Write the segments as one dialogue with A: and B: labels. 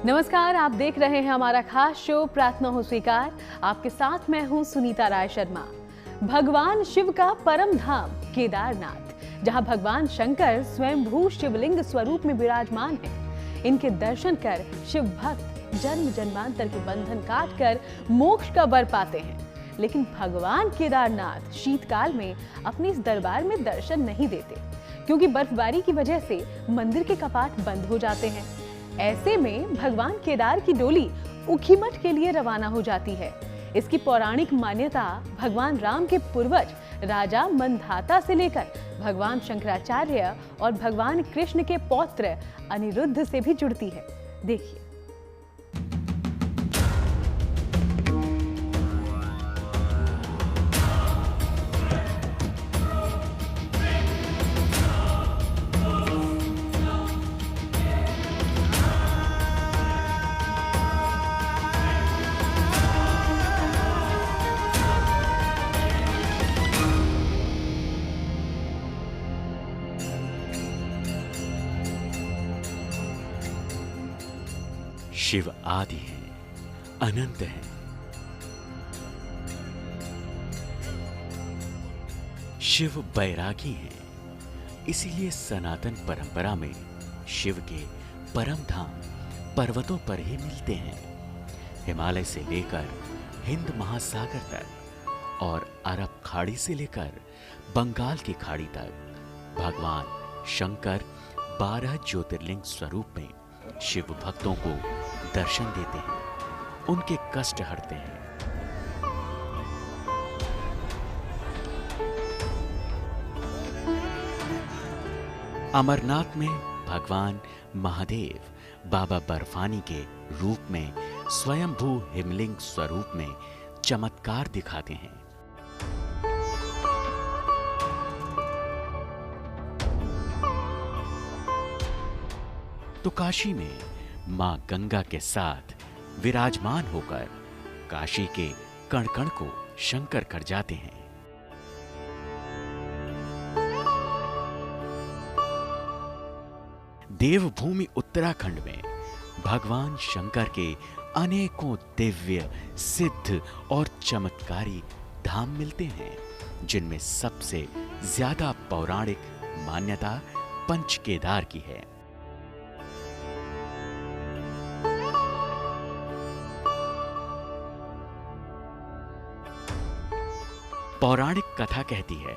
A: नमस्कार, आप देख रहे हैं हमारा खास शो प्रार्थना हो स्वीकार। आपके साथ मैं हूं सुनीता राय शर्मा। भगवान शिव का परम धाम केदारनाथ, जहां भगवान शंकर स्वयंभू शिवलिंग स्वरूप में विराजमान हैं। इनके दर्शन कर शिव भक्त जन्म जन्मांतर के बंधन काटकर मोक्ष का वर पाते हैं। लेकिन भगवान केदारनाथ शीतकाल में अपने इस दरबार में दर्शन नहीं देते, क्योंकि बर्फबारी की वजह से मंदिर के कपाट बंद हो जाते हैं। ऐसे में भगवान केदार की डोली ऊखीमठ के लिए रवाना हो जाती है। इसकी पौराणिक मान्यता भगवान राम के पूर्वज राजा मंधाता से लेकर भगवान शंकराचार्य और भगवान कृष्ण के पौत्र अनिरुद्ध से भी जुड़ती है। देखिए।
B: शिव आदि है, अनंत है। शिव बैरागी हैं, इसीलिए सनातन परंपरा में शिव के परम धाम पर्वतों पर ही मिलते हैं। हिमालय से लेकर हिंद महासागर तक और अरब खाड़ी से लेकर बंगाल की खाड़ी तक भगवान शंकर 12 ज्योतिर्लिंग स्वरूप में शिव भक्तों को दर्शन देते हैं, उनके कष्ट हरते हैं। अमरनाथ में भगवान महादेव बाबा बर्फानी के रूप में स्वयंभू हिमलिंग स्वरूप में चमत्कार दिखाते हैं। तो काशी में मां गंगा के साथ विराजमान होकर काशी के कण कण को शंकर कर जाते हैं। देवभूमि उत्तराखंड में भगवान शंकर के अनेकों दिव्य, सिद्ध और चमत्कारी धाम मिलते हैं, जिनमें सबसे ज्यादा पौराणिक मान्यता पंच केदार की है। पौराणिक कथा कहती है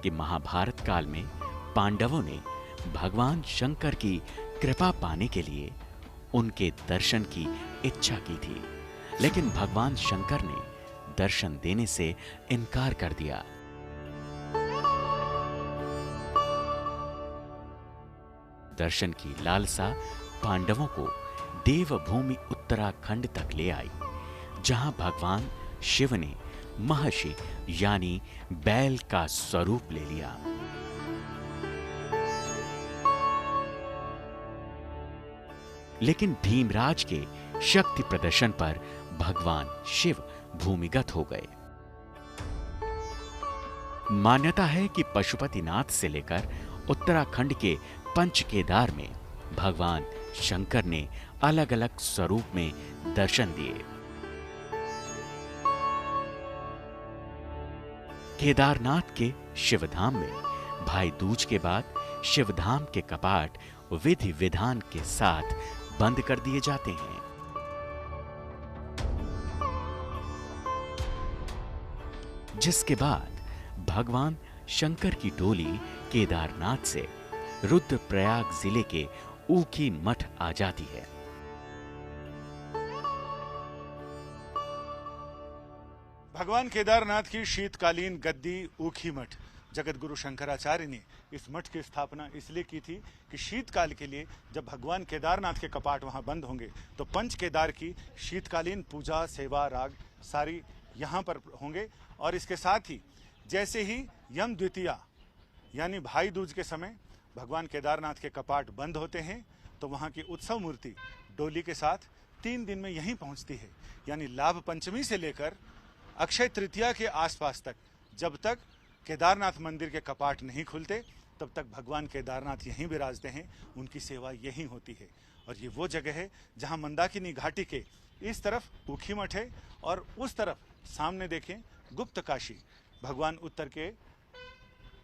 B: कि महाभारत काल में पांडवों ने भगवान शंकर की कृपा पाने के लिए उनके दर्शन की इच्छा की थी, लेकिन भगवान शंकर ने दर्शन देने से इनकार कर दिया। दर्शन की लालसा पांडवों को देवभूमि उत्तराखंड तक ले आई, जहां भगवान शिव ने महर्षि यानी बैल का स्वरूप ले लिया। लेकिन भीमराज के शक्ति प्रदर्शन पर भगवान शिव भूमिगत हो गए। मान्यता है कि पशुपतिनाथ से लेकर उत्तराखंड के पंच केदार में भगवान शंकर ने अलग अलग स्वरूप में दर्शन दिए। केदारनाथ के शिवधाम में भाई दूज के बाद शिवधाम के कपाट विधि विधान के साथ बंद कर दिए जाते हैं। जिसके बाद भगवान शंकर की डोली केदारनाथ से रुद्रप्रयाग जिले के ऊखीमठ आ जाती है।
C: भगवान केदारनाथ की शीतकालीन गद्दी ऊखीमठ जगत गुरु शंकराचार्य ने इस मठ की स्थापना इसलिए की थी कि शीतकाल के लिए जब भगवान केदारनाथ के कपाट वहां बंद होंगे तो पंच केदार की शीतकालीन पूजा, सेवा, राग सारी यहां पर होंगे। और इसके साथ ही जैसे ही यम द्वितीया यानी भाई दूज के समय भगवान केदारनाथ के कपाट बंद होते हैं तो वहां की उत्सव मूर्ति डोली के साथ 3 दिन में यहीं पहुंचती है। यानी लाभ पंचमी से लेकर अक्षय तृतीया के आसपास तक, जब तक केदारनाथ मंदिर के कपाट नहीं खुलते तब तक भगवान केदारनाथ यहीं विराजते हैं, उनकी सेवा यहीं होती है। और ये वो जगह है जहां मंदाकिनी घाटी के इस तरफ ऊखीमठ है और उस तरफ सामने देखें गुप्त काशी, भगवान उत्तर के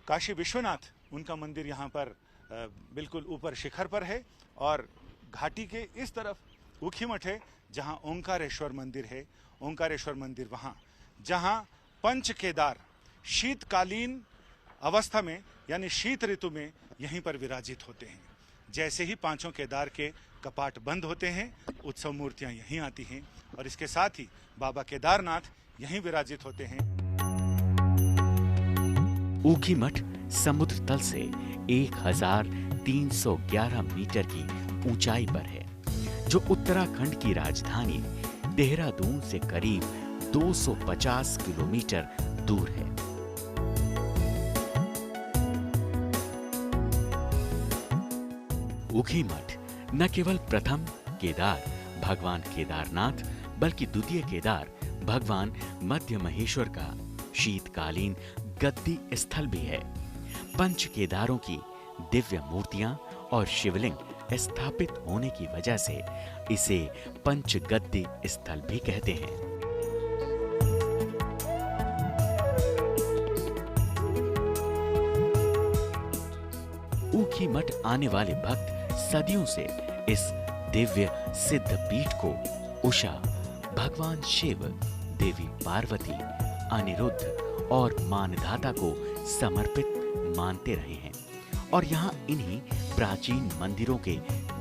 C: काशी विश्वनाथ, उनका मंदिर यहाँ पर बिल्कुल ऊपर शिखर पर है। और घाटी के इस तरफ ऊखीमठ है जहाँ ओंकारेश्वर मंदिर है। ओंकारेश्वर मंदिर वहाँ जहाँ पंच केदार शीतकालीन अवस्था में यानी शीत ऋतु में यहीं पर विराजित होते हैं। जैसे ही पांचों केदार के कपाट बंद होते हैं, उत्सव मूर्तियां यहीं आती हैं और इसके साथ ही बाबा केदारनाथ यहीं विराजित होते हैं।
B: ऊखीमठ समुद्र तल से 1311 मीटर की ऊंचाई पर है, जो उत्तराखंड की राजधानी देहरादून से करीब 250 किलोमीटर दूर है। ऊखीमठ न केवल प्रथम केदार भगवान केदारनाथ बल्कि द्वितीय केदार भगवान मध्य महेश्वर का शीतकालीन गद्दी स्थल भी है। पंच केदारों की दिव्य मूर्तियां और शिवलिंग स्थापित होने की वजह से इसे पंच गद्दी स्थल भी कहते हैं। ऊखीमठ आने वाले भक्त सदियों से इस दिव्य सिद्ध पीठ को उषा, भगवान शिव, देवी पार्वती, अनिरुद्ध और मानधाता को समर्पित मानते रहे हैं और यहाँ इन्हीं प्राचीन मंदिरों के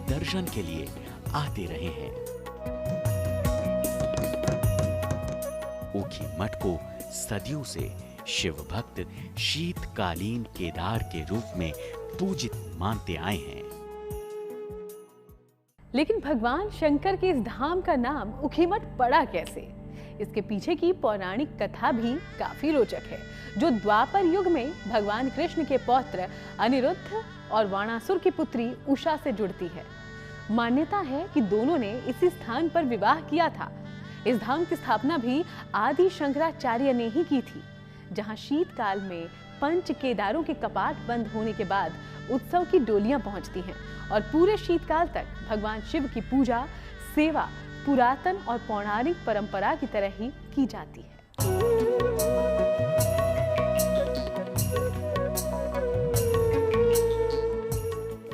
B: दर्शन के लिए आते रहे हैं। ऊखीमठ को सदियों से शिव भक्त शीतकालीन केदार के रूप में पूजित मानते आए हैं।
A: लेकिन भगवान शंकर के इस धाम का नाम ऊखीमठ पड़ा कैसे? इसके पीछे की पौराणिक कथा भी काफी रोचक है, जो द्वापर युग में भगवान कृष्ण के पौत्र अनिरुद्ध और वाणासुर की पुत्री उषा से जुड़ती है। मान्यता है कि दोनों ने इसी स्थान पर विवाह किया था। इस धाम की स्थापना भी आदि शंकराचार्य ने ही की थी, जहां शीतकाल में पंच केदारों के कपाट बंद होने के बाद उत्सव की डोलियां पहुंचती हैं और पूरे शीतकाल तक भगवान शिव की पूजा सेवा पुरातन और पौराणिक परंपरा की तरह ही की जाती है।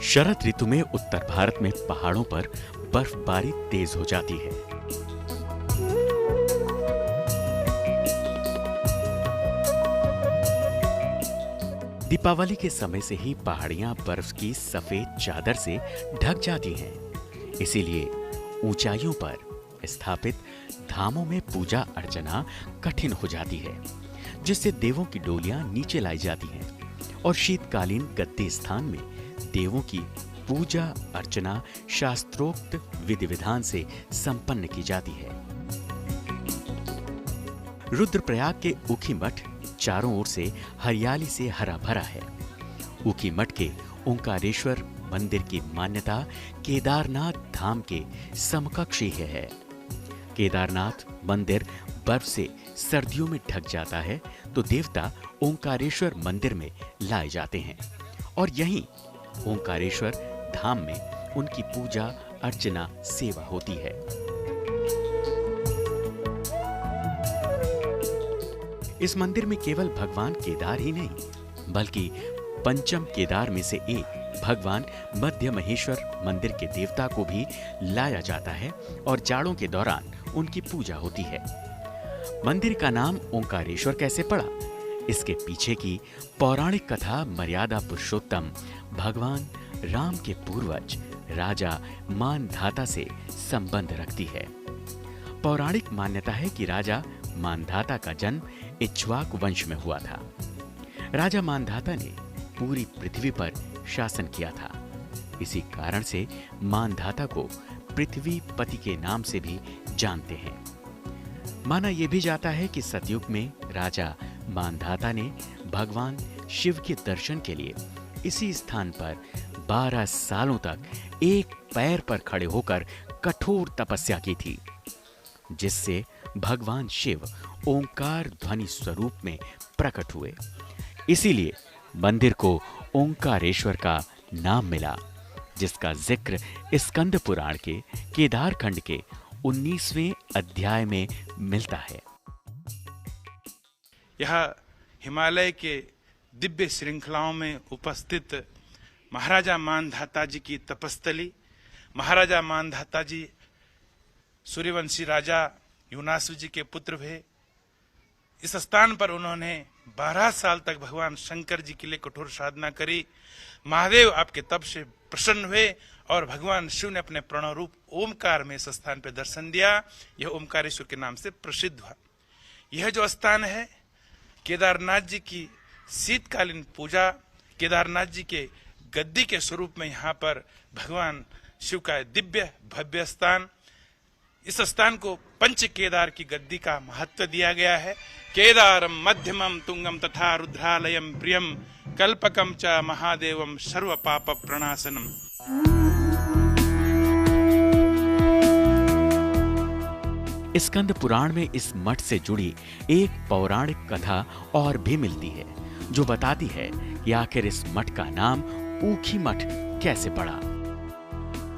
B: शरद ऋतु में उत्तर भारत में पहाड़ों पर बर्फबारी तेज हो जाती है। दीपावली के समय से ही पहाड़ियां बर्फ की सफेद चादर से ढक जाती हैं। इसीलिए ऊंचाइयों पर स्थापित धामों में पूजा अर्चना कठिन हो जाती है, जिससे देवों की डोलियां नीचे लाई जाती हैं और शीतकालीन गद्दी स्थान में देवों की पूजा अर्चना शास्त्रोक्त विधि विधान से संपन्न की जाती है। रुद्रप्रयाग के ऊखीमठ चारों ओर से हरियाली से हरा भरा है। ऊखीमठ के ओंकारेश्वर मंदिर की मान्यता केदारनाथ धाम के समकक्ष ही है। केदारनाथ मंदिर बर्फ से सर्दियों में ढक जाता है तो देवता ओंकारेश्वर मंदिर में लाए जाते हैं और यहीं ओंकारेश्वर धाम में उनकी पूजा अर्चना सेवा होती है। इस मंदिर में केवल भगवान केदार ही नहीं बल्कि पंचम केदार में से एक भगवान मध्य महेश्वर मंदिर के देवता को भी लाया जाता है और जाड़ों के दौरान उनकी पूजा होती है। मंदिर का नाम ओंकारेश्वर कैसे पड़ा? इसके पीछे की पौराणिक कथा मर्यादा पुरुषोत्तम भगवान राम के पूर्वज राजा मानधाता से संबंध रखती है। पौराणिक मान्यता है कि राजा मानधाता का जन्म इक्ष्वाकु वंश में हुआ था। राजा मानधाता ने पूरी पृथ्वी पर शासन किया था। इसी कारण से मानधाता को पृथ्वीपति के नाम से भी जानते हैं। माना यह भी जाता है कि सतयुग में राजा मानधाता ने भगवान शिव के दर्शन के लिए इसी स्थान पर 12 सालों तक एक पैर पर खड़े होकर कठोर तपस्या की थी, जिससे भगवान शिव ओंकार ध्वनि स्वरूप में प्रकट हुए। इसीलिए मंदिर को ओंकारेश्वर का नाम मिला, जिसका जिक्र स्कंद पुराण के केदार खंड के 19वें अध्याय में मिलता है।
D: यह हिमालय के दिव्य श्रृंखलाओं में उपस्थित महाराजा मानधाता जी की तपस्थली। महाराजा मानधाता जी सूर्यवंशी राजा युनासु जी के पुत्र हुए। इस स्थान पर उन्होंने 12 साल तक भगवान शंकर जी के लिए कठोर साधना करी। महादेव आपके तप से प्रसन्न हुए और भगवान शिव ने अपने प्रणव रूप ओमकार में इस स्थान पर दर्शन दिया। यह ओमकारेश्वर के नाम से प्रसिद्ध हुआ। यह जो स्थान है केदारनाथ जी की शीतकालीन पूजा, केदारनाथ जी के गद्दी के स्वरूप में यहाँ पर भगवान शिव का दिव्य भव्य स्थान। इस स्थान को पंच केदार की गद्दी का महत्व दिया गया है। केदारम मध्यमम तुंगम तथा रुद्रालयम प्रियम कल्पकम च महादेवम सर्व पाप प्रणाशनम।
B: स्कंद पुराण में इस मठ से जुड़ी एक पौराणिक कथा और भी मिलती है, जो बताती है कि आखिर इस मठ का नाम ऊखी मठ कैसे पड़ा।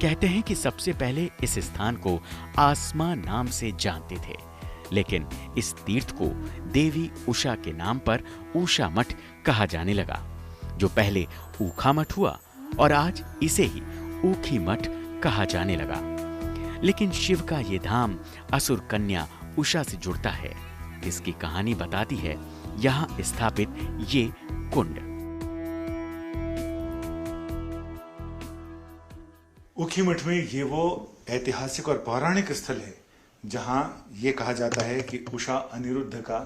B: कहते हैं कि सबसे पहले इस स्थान को आसमां नाम से जानते थे, लेकिन इस तीर्थ को देवी उषा के नाम पर उषा मठ कहा जाने लगा, जो पहले ऊखा मठ हुआ और आज इसे ही ऊखी मठ कहा जाने लगा। लेकिन शिव का ये धाम असुर कन्या उषा से जुड़ता है। इसकी कहानी बताती है यहाँ स्थापित ये कुंड।
C: ऊखी मठ में ये वो ऐतिहासिक और पौराणिक स्थल है जहां ये कहा जाता है कि उषा अनिरुद्ध का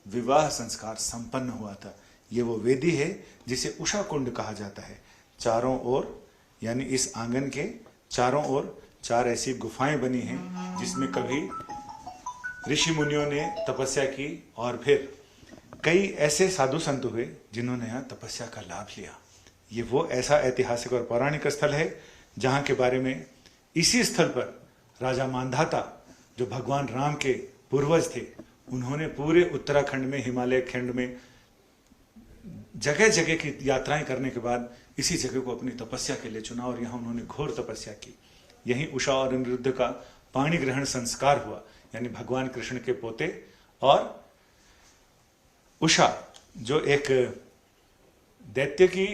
C: विवाह संस्कार संपन्न हुआ था। ये वो वेदी है जिसे उषा कुंड कहा जाता है। चारों ओर यानी इस आंगन के चारों ओर 4 ऐसी गुफाएं बनी हैं जिसमें कभी ऋषि मुनियों ने तपस्या की और फिर कई ऐसे साधु संत हुए जिन्होंने यहाँ तपस्या का लाभ लिया। ये वो ऐसा ऐतिहासिक और पौराणिक स्थल है जहाँ के बारे में इसी स्थल पर राजा मानधाता, जो भगवान राम के पूर्वज थे, उन्होंने पूरे उत्तराखंड में, हिमालय खंड में जगह जगह की यात्राएं करने के बाद इसी जगह को अपनी तपस्या के लिए चुना और यहाँ उन्होंने घोर तपस्या की। यहीं उषा और अनिरुद्ध का पाणी ग्रहण संस्कार हुआ, यानी भगवान कृष्ण के पोते और उषा जो एक दैत्य की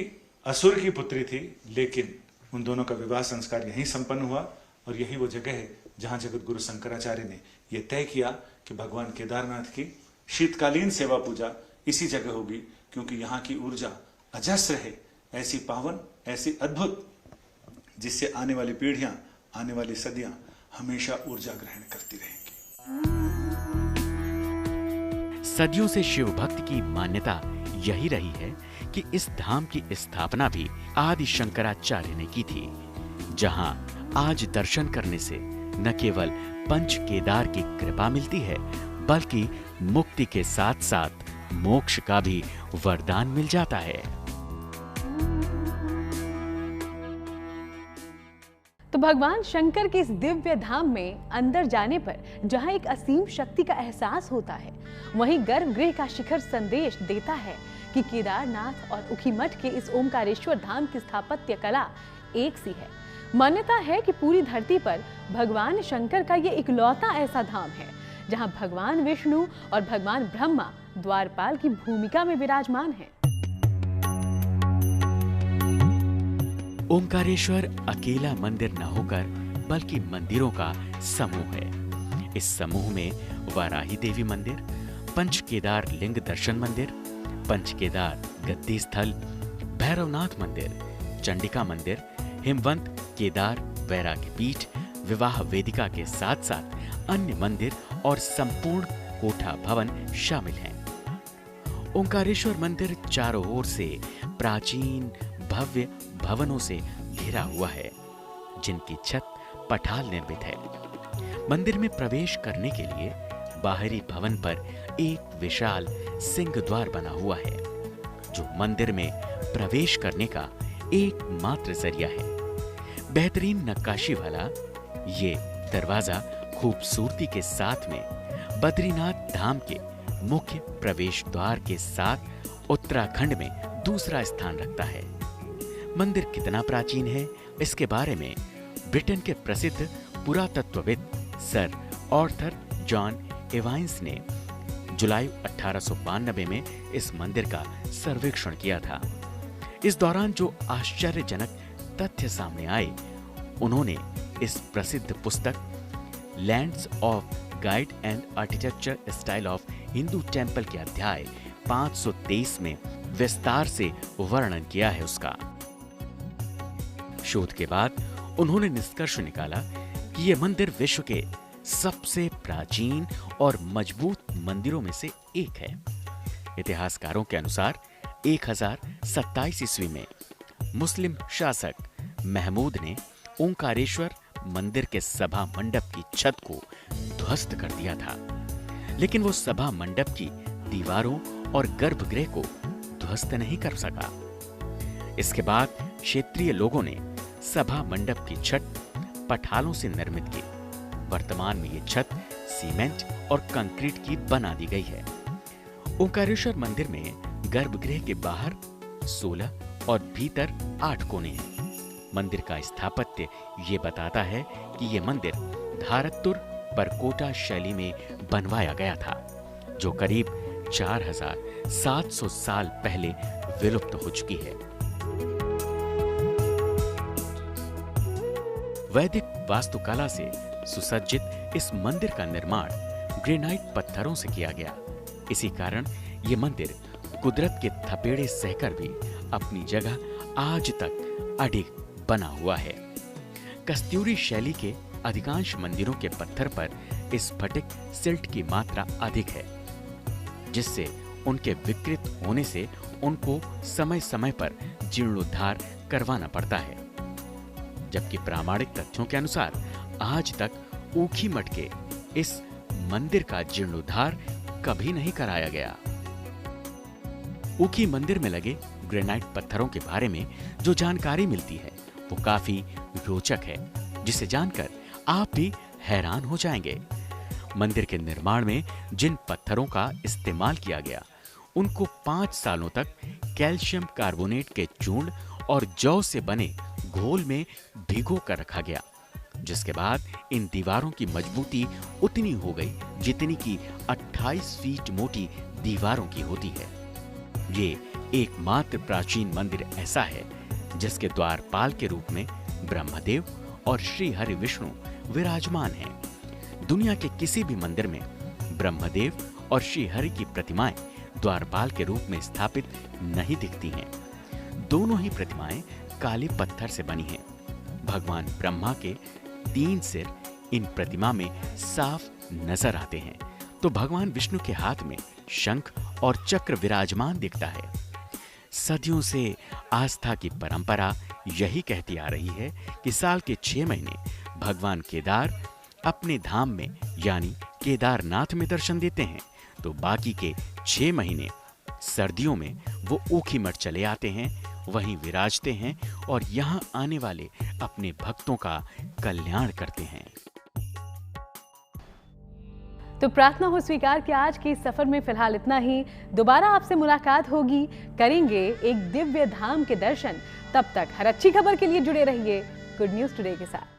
C: असुर की पुत्री थी, लेकिन उन दोनों का विवाह संस्कार यहीं संपन्न हुआ और यही वो जगह है जहां जगत गुरु शंकराचार्य ने यह तय किया कि भगवान केदारनाथ की शीतकालीन सेवा पूजा इसी जगह होगी, क्योंकि यहाँ की ऊर्जा अजस्र है, ऐसी पावन, ऐसी अद्भुत, जिससे आने वाली पीढ़ियां, आने वाली सदियां हमेशा ऊर्जा ग्रहण करती रहेंगी।
B: सदियों से शिव भक्त की मान्यता यही रही है कि इस धाम की स्थापना भी आदि शंकराचार्य ने की थी, जहां आज दर्शन करने से न केवल पंच केदार की कृपा मिलती है, बल्कि मुक्ति के साथ साथ मोक्ष का भी वरदान मिल जाता है।
A: तो भगवान शंकर के इस दिव्य धाम में अंदर जाने पर जहां एक असीम शक्ति का एहसास होता है, वहीं गर्भगृह का शिखर संदेश देता है कि केदारनाथ और ऊखी मठ के इस ओमकारेश्वर धाम की स्थापत्य कला एक सी है। मान्यता है कि पूरी धरती पर भगवान शंकर का ये इकलौता ऐसा धाम है जहां भगवान विष्णु और भगवान ब्रह्मा द्वारपाल की भूमिका में विराजमान हैं।
B: ओमकारेश्वर अकेला मंदिर न होकर बल्कि मंदिरों का समूह है। इस समूह में वाराही देवी मंदिर, पंच केदार लिंग दर्शन मंदिर, पंच केदार गद्दी स्थल, भैरवनाथ मंदिर, चंडिका मंदिर, हिमवंत केदार वैराग्य पीठ, विवाह वेदिका के साथ साथ अन्य मंदिर और संपूर्ण कोठा भवन शामिल हैं। ओंकारेश्वर मंदिर चारों ओर से प्राचीन भव्य भवनों से घिरा हुआ है, जिनकी छत पठाल निर्मित है। मंदिर में प्रवेश करने के लिए बाहरी भवन पर एक विशाल सिंह द्वार बना हुआ है, जो मंदिर में प्रवेश करने का एकमात्र जरिया है। बेहतरीन नक्काशी वाला ये दरवाजा खूबसूरती के साथ में बद्रीनाथ धाम के मुख्य प्रवेश द्वार के साथ उत्तराखंड में दूसरा स्थान रखता है। मंदिर कितना प्राचीन है, इसके बारे में ब्रिटेन के प्रसिद्ध पुरातत्वविद सर आर्थर जॉन एवाइंस ने जुलाई 1892 में इस मंदिर का सर्वेक्षण किया था। इस दौरान जो आश्चर्यजनक तथ्य सामने आए, उन्होंने इस प्रसिद्ध पुस्तक lands of guide and architecture style of Hindu temple के अध्याय 523 में विस्तार से वर्णन किया है उसका। शोध के बाद उन्होंने निष्कर्ष निकाला कि यह मंदिर विश्व के सबसे प्राचीन और मजबूत मंदिरों में से एक है। इतिहासकारों के अनुसार 1027 ईस्वी में मुस्लिम शासक महमूद ने ओंकारेश्वर मंदिर के सभा मंडप की छत को ध्वस्त कर दिया था, लेकिन वो सभा मंडप की दीवारों और गर्भगृह को ध्वस्त नहीं कर सका। इसके बाद क्षेत्रीय लोगों ने सभा मंडप की छत पठालों से निर्मित की। वर्तमान में ये छत सीमेंट और कंक्रीट की बना दी गई है। ओंकारेश्वर मंदिर में गर्भगृह के बाहर 16 और भीतर 8 कोने हैं। मंदिर का स्थापत्य ये बताता है कि ये मंदिर धारतुर परकोटा शैली में बनवाया गया था, जो करीब 4700 साल पहले विलुप्त हो चुकी है। वैदिक वास्तुकला से सुसज्जित इस मंदिर का निर्माण ग्रेनाइट पत्थरों से किया गया। इसी कारण ये मंदिर कुदरत के थपेड़े सहकर भी अपनी जगह आज तक अडिग बना हुआ है। कस्तूरी शैली के अधिकांश मंदिरों के पत्थर पर स्फटिक सिल्ट की मात्रा अधिक है, जिससे उनके विकृत होने से उनको समय समय पर जीर्णोद्धार करवाना पड़ता है। जबकि प्रामाणिक तथ्यों के अनुसार आज तक ऊखीमठ के इस मंदिर का जीर्णोद्धार कभी नहीं कराया गया। ऊखी मंदिर में लगे ग्रेनाइट पत्थरों के बारे में जो जानकारी मिलती है वो काफी रोचक है, जिसे जानकर आप भी हैरान हो जाएंगे। मंदिर के निर्माण में जिन पत्थरों का इस्तेमाल किया गया, उनको 5 सालों तक कैल्शियम कार्बोनेट के चूर्ण और जौ से बने घोल में भिगो कर रखा गया, जिसके बाद इन दीवारों की मजबूती उतनी हो गई जितनी की 28 फीट मोटी दीवारों की होती है। ये एकमात्र प्राचीन मंदिर ऐसा है जिसके द्वारपाल के रूप में ब्रह्मदेव और श्री हरि विष्णु विराजमान हैं। दुनिया के किसी भी मंदिर में ब्रह्मदेव और श्री हरि की प्रतिमाएं द्वारपाल के रूप में स्थापित नहीं दिखती हैं। दोनों ही प्रतिमाएं काले पत्थर से बनी हैं। भगवान ब्रह्मा के 3 सिर इन प्रतिमा में साफ नजर आते हैं, तो भगवान विष्णु के हाथ में शंख और चक्र विराजमान दिखता है। सदियों से आस्था की परंपरा यही कहती आ रही है कि साल के 6 महीने भगवान केदार अपने धाम में यानी केदारनाथ में दर्शन देते हैं, तो बाकी के 6 महीने सर्दियों में वो ऊखीमठ चले आते हैं, वहीं विराजते हैं और यहाँ आने वाले अपने भक्तों का कल्याण करते हैं।
A: तो प्रार्थना हो स्वीकार के आज के इस सफर में फिलहाल इतना ही। दोबारा आपसे मुलाकात होगी, करेंगे एक दिव्य धाम के दर्शन। तब तक हर अच्छी खबर के लिए जुड़े रहिए गुड न्यूज टुडे के साथ।